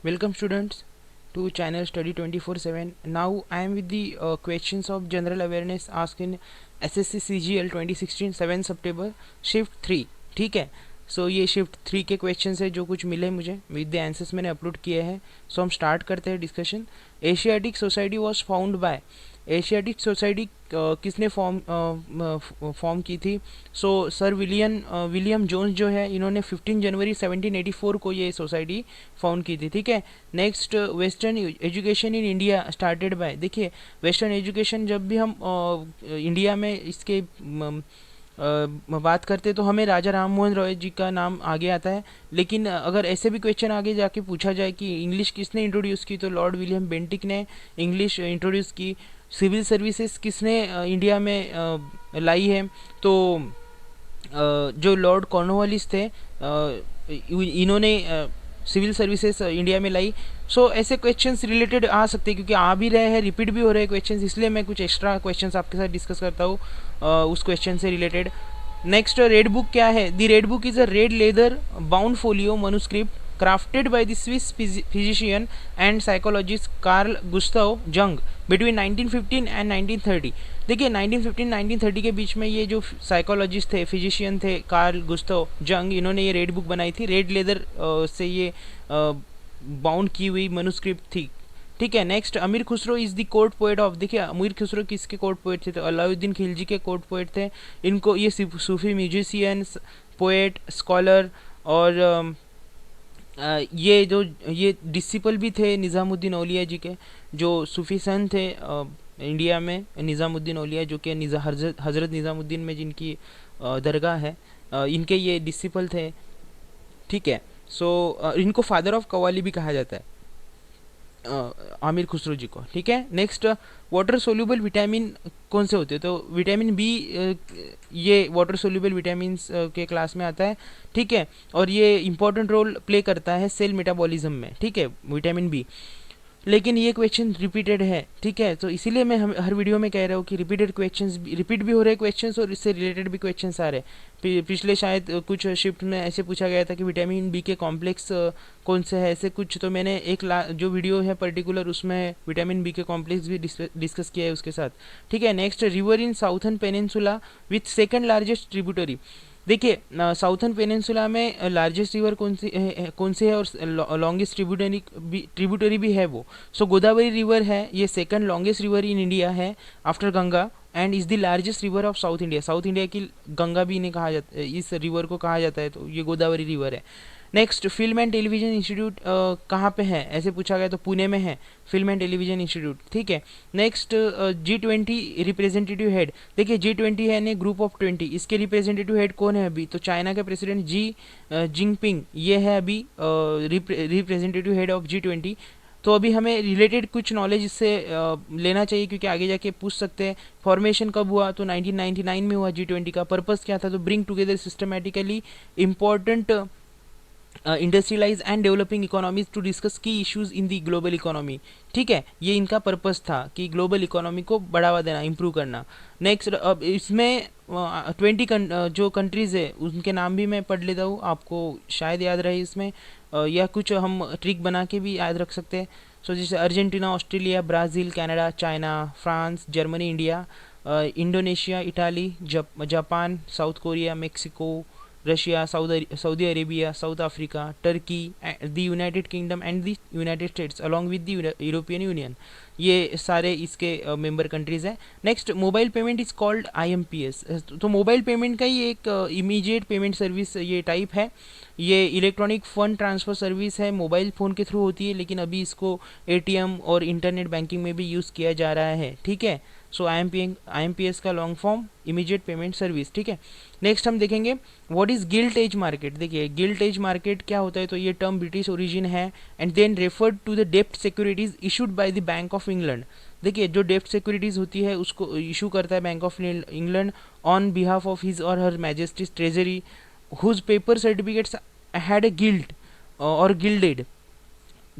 Welcome students to channel study 24/7. Now I am with the questions of general awareness asked in SSC CGL 2016 7 September shift 3. ठीक है. सो ये shift 3 के questions है जो कुछ मिले मुझे विद द आंसर्स मैंने अपलोड किए हैं. सो हम स्टार्ट करते हैं discussion. Asiatic society was found by. Asiatic society किसने फॉर्म की थी? सो सर विलियम जोन्स जो है इन्होंने 15 जनवरी 1784 को ये सोसाइटी फाउंड की थी. ठीक है. Next, western education in India started by. देखिए, वेस्टर्न एजुकेशन जब भी हम इंडिया में इसके बात करते तो हमें राजा राम मोहन रॉय जी का नाम आगे आता है. लेकिन अगर ऐसे भी क्वेश्चन आगे जाके पूछा जाए कि इंग्लिश किसने इंट्रोड्यूस की, तो लॉर्ड विलियम बेंटिक ने इंग्लिश इंट्रोड्यूस की. सिविल सर्विसेज किसने इंडिया में लाई है? तो जो लॉर्ड कॉर्नवालिस थे इन्होंने सिविल सर्विसेज इंडिया में लाई. सो ऐसे क्वेश्चंस रिलेटेड आ सकते हैं क्योंकि आ भी रहे हैं, रिपीट भी हो रहे हैं क्वेश्चंस, इसलिए मैं कुछ एक्स्ट्रा क्वेश्चंस आपके साथ डिस्कस करता हूँ उस क्वेश्चन से रिलेटेड. नेक्स्ट, रेड बुक क्या है? The red book is a red leather bound folio manuscript crafted by the Swiss physician and psychologist Carl Gustav Jung between 1915 and 1930. देखिए, 1915-1930 के बीच में ये जो साइकोलॉजिस्ट थे, फिजिशियन थे, कार्ल गुस्ताव जंग, इन्होंने ये रेड बुक बनाई थी. रेड लेदर से ये बाउंड की हुई मनुस्क्रिप्ट थी. ठीक है. नेक्स्ट, अमीर Khusro is the court poet of. देखिए, अमीर खुसरो किसके कोर्ट पोएट थे? तो अलाउद्दीन खिलजी के कोर्ट पोएट थे. इनको ये सूफी म्यूजिशियन, पोएट, स्कॉलर और ये डिसिपल भी थे निज़ामुद्दीन औलिया जी के, जो सूफी संत थे इंडिया में. निज़ामुद्दीन औलिया जो कि हज़रत निज़ामुद्दीन में जिनकी दरगाह है, इनके ये डिसिपल थे. ठीक है. सो इनको फादर ऑफ कव्वाली भी कहा जाता है, आमिर खुसरो जी को. ठीक है. नेक्स्ट, वाटर सोल्यूबल विटामिन कौन से होते हैं? तो विटामिन बी ये वाटर सोल्यूबल विटामिन के क्लास में आता है. ठीक है. और ये इंपॉर्टेंट रोल प्ले करता है सेल मेटाबॉलिज्म में. ठीक है, विटामिन बी. लेकिन ये क्वेश्चन रिपीटेड है. ठीक है. तो इसीलिए मैं हर वीडियो में कह रहा हूँ कि रिपीटेड क्वेश्चंस रिपीट भी हो रहे क्वेश्चंस और इससे रिलेटेड भी क्वेश्चंस आ रहे. पिछले शायद कुछ शिफ्ट में ऐसे पूछा गया था कि विटामिन बी के कॉम्प्लेक्स कौन से है, ऐसे कुछ. तो मैंने जो वीडियो है पर्टिकुलर उसमें विटामिन बी के कॉम्प्लेक्स भी डिस्कस किया है उसके साथ. ठीक है. Next, river in southern peninsula with second largest tributary. देखिए, साउथर्न पेनिनसुला में लार्जेस्ट रिवर कौन सी है और लॉन्गेस्ट ट्रिब्यूटरी भी है वो. सो गोदावरी रिवर है, ये second longest river in India है after Ganga and is the largest river of South India. South India की गंगा भी इन्हें कहा जाता है, इस रिवर को कहा जाता है, तो ये गोदावरी रिवर है. Next, film and television institute कहाँ पे है ऐसे पूछा गया, तो पुणे में है फिल्म एंड टेलीविजन इंस्टीट्यूट. ठीक है. Next, G20 representative head. देखिए, G20 है ने ग्रुप ऑफ 20, इसके रिप्रेजेंटेटिव हेड कौन है अभी? तो चाइना के प्रेसिडेंट जिनपिंग ये है अभी रिप्रेजेंटेटिव हेड ऑफ G20. तो अभी हमें रिलेटेड कुछ नॉलेज इससे लेना चाहिए क्योंकि आगे जाके पूछ सकते हैं. फॉर्मेशन कब हुआ? तो 1999 में हुआ G20 का. पर्पस क्या था? तो bring together systematically important industrialise and developing economies to discuss key issues in the global economy. ठीक है. ये इनका पर्पस था कि ग्लोबल इकोनॉमी को बढ़ावा देना, इम्प्रूव करना. नेक्स्ट, अब इसमें 20 जो कंट्रीज़ है उनके नाम भी मैं पढ़ लेता हूँ, आपको शायद याद रहे इसमें, या कुछ हम ट्रिक बना के भी याद रख सकते हैं. सो जैसे Argentina, Australia, Brazil, Canada, China, France, Germany, India, Indonesia, Italy, Japan, south Korea, Mexico, Russia, Saudi Arabia, south Africa, Turkey, the United kingdom and the United states along with the European union. ये सारे इसके member countries हैं. Next, mobile payment is called IMPS. तो mobile payment का ही एक immediate payment service ये type है. ये इलेक्ट्रॉनिक फ़ंड ट्रांसफ़र सर्विस है, मोबाइल फ़ोन के थ्रू होती है, लेकिन अभी इसको ATM और इंटरनेट बैंकिंग में भी यूज़ किया जा रहा है. ठीक है. सो IMPS का long form immediate payment service. ठीक है. नेक्स्ट हम देखेंगे what is gilt edge market. देखिए, गिल्ट एज मार्केट क्या होता है? तो ये टर्म ब्रिटिश ओरिजिन है and then referred to the डेप्ट securities issued by the Bank of England. देखिए, जो डेप्ट सिक्योरिटीज़ होती है उसको इशू करता है Bank of England on behalf of his or her Majesty's Treasury whose paper certificates had a gilt or gilded.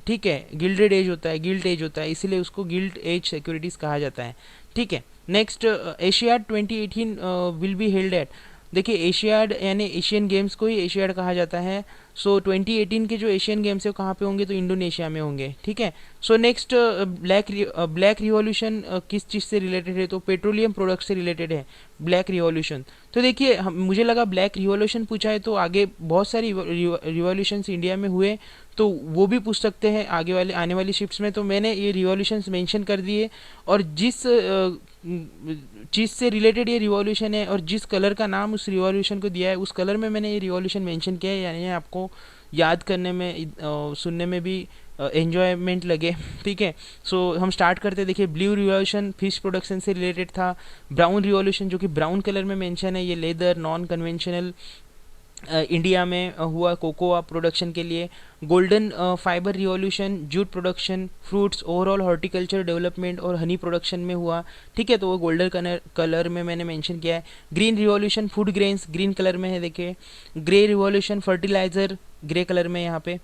ठीक है. गिल्डेड एज होता है, गिल्ट एज होता है, इसीलिए उसको गिल्ट एज सिक्योरिटीज़ कहा जाता है. ठीक है. Next, Asiad 2018 will be held at. देखिए, एशियाड यानी एशियन गेम्स को ही एशियाड कहा जाता है. सो 2018 के जो एशियन गेम्स है वो कहाँ पे होंगे, तो इंडोनेशिया में होंगे, ठीक है। सो नेक्स्ट, ब्लैक रिवॉल्यूशन किस चीज़ से रिलेटेड है, तो पेट्रोलियम प्रोडक्ट से रिलेटेड है ब्लैक रिवॉल्यूशन। तो देखिए मुझे लगा ब्लैक रिवॉल्यूशन पूछा है तो आगे बहुत सारी रिवॉल्यूशंस इंडिया में हुए, तो वो भी पूछ सकते हैं आगे वाले आने वाली शिफ्ट्स में, तो मैंने ये रिवॉल्यूशंस मेंशन कर दिए। और जिस चीज़ से रिलेटेड ये रिवॉल्यूशन है और जिस कलर का नाम उस रिवॉल्यूशन को दिया है उस कलर में मैंने ये रिवॉल्यूशन मेंशन किया है, यानी आपको याद करने में सुनने में भी एन्जॉयमेंट लगे, ठीक है। सो हम स्टार्ट करते हैं। देखिए ब्लू रिवॉल्यूशन फिश प्रोडक्शन से रिलेटेड था। ब्राउन रिवॉल्यूशन जो कि ब्राउन कलर में मेंशन है, ये लेदर नॉन कन्वेंशनल इंडिया में हुआ कोकोआ प्रोडक्शन के लिए। Golden fibre revolution jute production, fruits, overall horticulture development और हनी प्रोडक्शन में हुआ, ठीक है, तो वो गोल्डन कलर में मैंने मेंशन किया है। Green revolution food grains green colour में है, देखिए। Grey revolution fertilizer grey colour में, यहाँ पे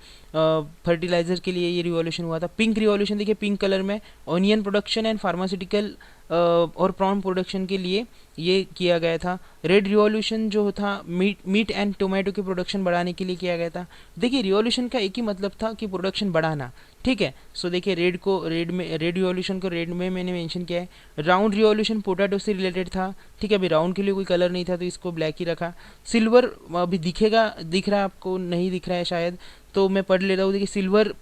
फर्टिलाइजर के लिए ये रिवॉल्यूशन हुआ था। पिंक रिवॉल्यूशन देखिए पिंक कलर में, ऑनियन प्रोडक्शन एंड फार्मास्यूटिकल और प्रॉन प्रोडक्शन के लिए ये किया गया था। रेड रिवॉल्यूशन जो था मीट एंड टोमेटो की प्रोडक्शन बढ़ाने के लिए किया गया था। देखिए रिवॉल्यूशन का एक ही मतलब था कि प्रोडक्शन बढ़ाना, ठीक है। सो देखिए रेड रिवॉल्यूशन को रेड में मैंने मेंशन किया है। राउंड रिवॉल्यूशन पोटैटो से रिलेटेड था, ठीक है। अभी राउंड के लिए कोई कलर नहीं था तो इसको ब्लैक ही रखा। सिल्वर अभी दिख रहा है आपको, नहीं दिख रहा है शायद, तो मैं पढ़ ले रहा हूँ। देखिए सिल्वर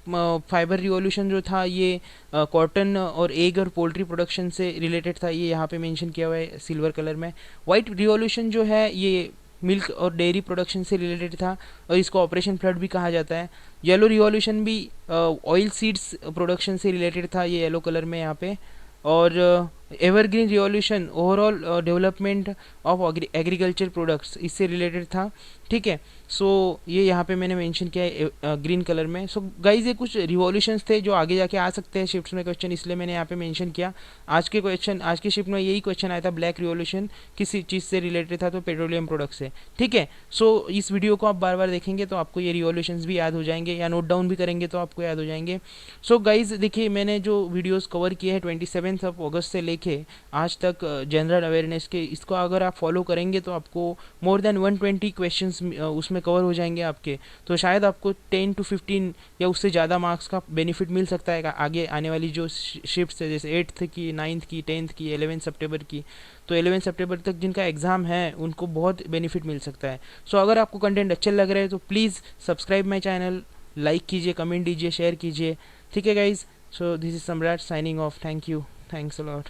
फाइबर रिवॉल्यूशन जो था ये कॉटन और एग और पोल्ट्री प्रोडक्शन से रिलेटेड था, ये यहाँ पे मेंशन किया हुआ है सिल्वर कलर में। वाइट रिवॉल्यूशन जो है ये मिल्क और डेयरी प्रोडक्शन से रिलेटेड था और इसको ऑपरेशन फ्लड भी कहा जाता है। येलो रिवॉल्यूशन भी ऑयल सीड्स प्रोडक्शन से रिलेटेड था, ये येलो कलर में यहाँ पे। और evergreen revolution overall development of agriculture products इससे रिलेटेड था, ठीक है। सो ये यहाँ पे मैंने मेंशन किया है ग्रीन कलर में। सो गाइज ये कुछ रिवॉल्यूशंस थे जो आगे जाके आ सकते हैं शिफ्ट्स में क्वेश्चन, इसलिए मैंने यहाँ पे मेंशन किया। आज के शिफ्ट में यही क्वेश्चन आया था, ब्लैक रिवॉल्यूशन किसी चीज़ से रिलेटेड था, तो पेट्रोलियम प्रोडक्ट से, ठीक है। सो इस वीडियो को आप बार बार देखेंगे तो आपको ये रिवॉल्यूशंस भी याद हो जाएंगे, या नोट डाउन भी करेंगे तो आपको याद हो जाएंगे। सो गाइज देखिए मैंने जो वीडियोज़ कवर किए हैं 27 अगस्त से लेके आज तक जनरल अवेयरनेस के, इसको अगर आप फॉलो करेंगे तो आपको मोर देन 120 क्वेश्चंस उसमें कवर हो जाएंगे आपके, तो शायद आपको 10 to 15 या उससे ज़्यादा मार्क्स का बेनिफिट मिल सकता है आगे आने वाली जो शिफ्ट्स है, जैसे 8th की, 9th की, 10th की, 11 सितंबर की। तो 11 सितंबर तक जिनका एग्ज़ाम है उनको बहुत बेनिफिट मिल सकता है। सो अगर आपको कंटेंट अच्छे लग रहे हैं तो please subscribe my channel, like कीजिए, कमेंट दीजिए, शेयर कीजिए, ठीक है गाइज। सो दिस इज सम्राट signing off. Thank you, thanks a lot.